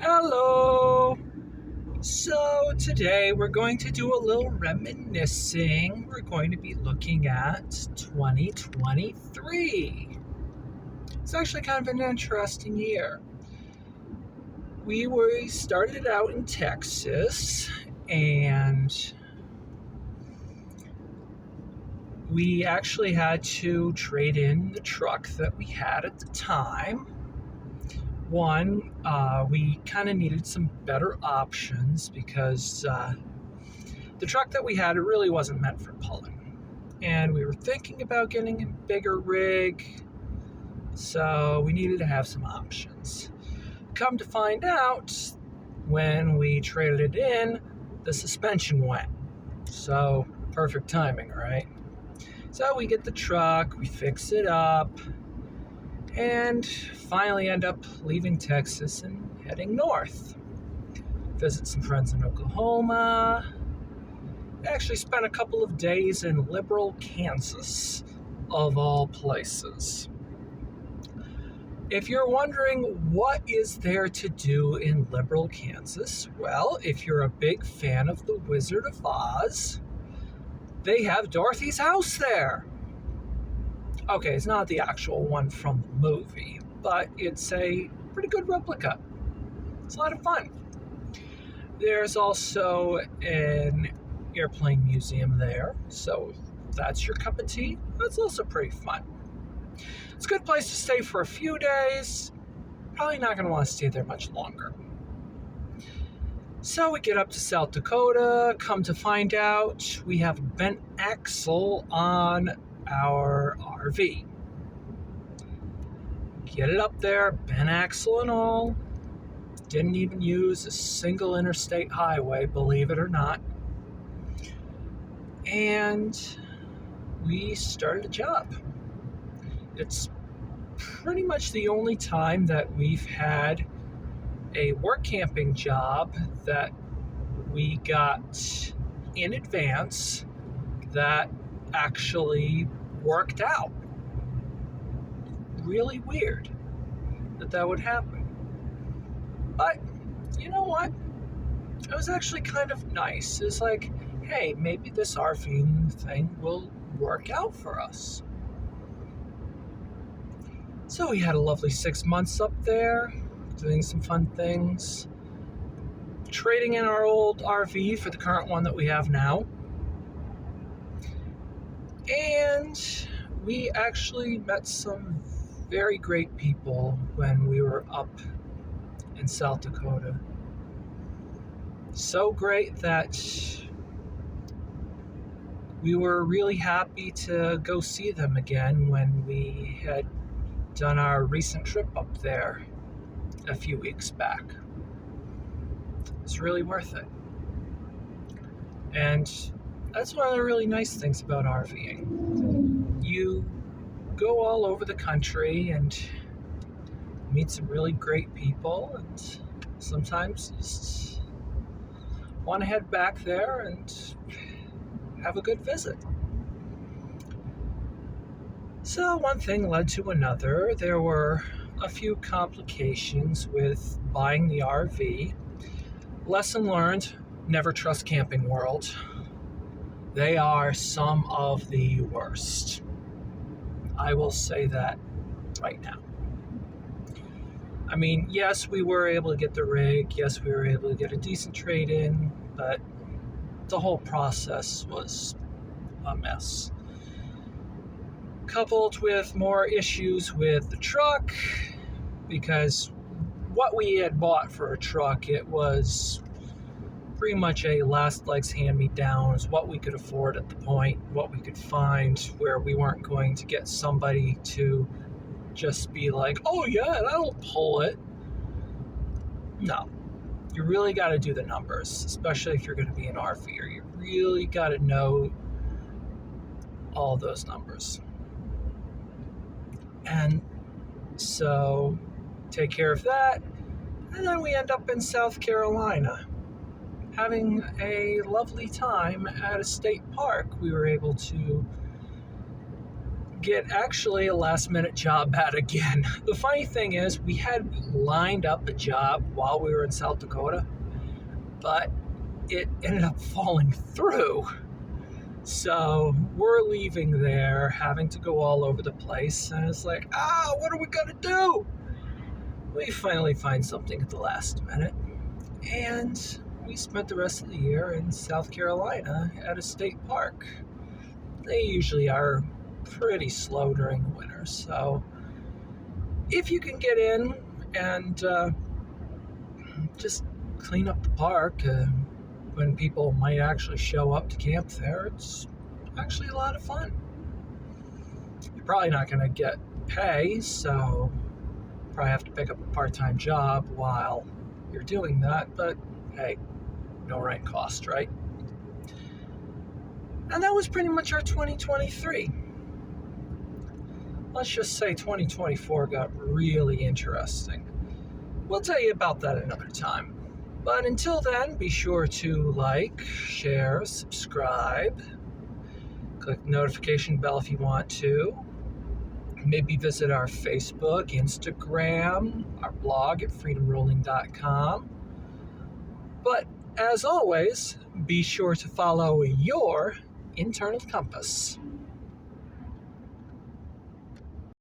Hello! So today we're going to do a little reminiscing. We're going to be looking at 2023. It's actually kind of an interesting year. We started out in Texas and we actually had to trade in the truck that we had at the time. One, we kind of needed some better options because the truck that we had, it really wasn't meant for pulling. And we were thinking about getting a bigger rig, so we needed to have some options. Come to find out, when we traded it in, the suspension went. So, perfect timing, right? So we get the truck, we fix it up, and finally end up leaving Texas and heading north. Visit some friends in Oklahoma. Actually spent a couple of days in Liberal, Kansas, of all places. If you're wondering what is there to do in Liberal, Kansas, well, if you're a big fan of The Wizard of Oz, they have Dorothy's house there. Okay, it's not the actual one from the movie, but it's a pretty good replica. It's a lot of fun. There's also an airplane museum there, so if that's your cup of tea, that's also pretty fun. It's a good place to stay for a few days. Probably not going to want to stay there much longer. So we get up to South Dakota. Come to find out, we have a bent axle on our RV. Get it up there, bent axle and all. Didn't even use a single interstate highway, believe it or not. And we started a job. It's pretty much the only time that we've had a work camping job that we got in advance that actually worked out. Really weird that would happen. But you know what? It was actually kind of nice. It's like, hey, maybe this RVing thing will work out for us. So we had a lovely 6 months up there, doing some fun things, trading in our old RV for the current one that we have now. And we actually met some very great people when we were up in South Dakota. So great that we were really happy to go see them again when we had done our recent trip up there a few weeks back. It's really worth it. And that's one of the really nice things about RVing. You go all over the country and meet some really great people, and sometimes just want to head back there and have a good visit. So one thing led to another. There were a few complications with buying the RV. Lesson learned, never trust Camping World. They are some of the worst. I will say that right now. I mean, yes, we were able to get the rig. Yes, we were able to get a decent trade-in, but the whole process was a mess. Coupled with more issues with the truck, because what we had bought for a truck, it was pretty much a last legs hand-me-downs, what we could afford at the point, what we could find, where we weren't going to get somebody to just be like, oh yeah, that'll pull it. No. You really got to do the numbers, especially if you're going to be an RVer. You really got to know all those numbers. And so, take care of that. And then we end up in South Carolina, having a lovely time at a state park. We were able to get actually a last minute job at again. The funny thing is, we had lined up a job while we were in South Dakota, but it ended up falling through. So we're leaving there, having to go all over the place, and it's like, what are we gonna do? We finally find something at the last minute, and we spent the rest of the year in South Carolina at a state park. They usually are pretty slow during the winter, so if you can get in and just clean up the park when people might actually show up to camp there, it's actually a lot of fun. You're probably not going to get pay, so you probably have to pick up a part-time job while you're doing that, but hey, no rent cost, right? And that was pretty much our 2023. Let's just say 2024 got really interesting. We'll tell you about that another time. But until then, be sure to like, share, subscribe, click the notification bell if you want to. Maybe visit our Facebook, Instagram, our blog at freedomruling.com. But as always, be sure to follow your internal compass.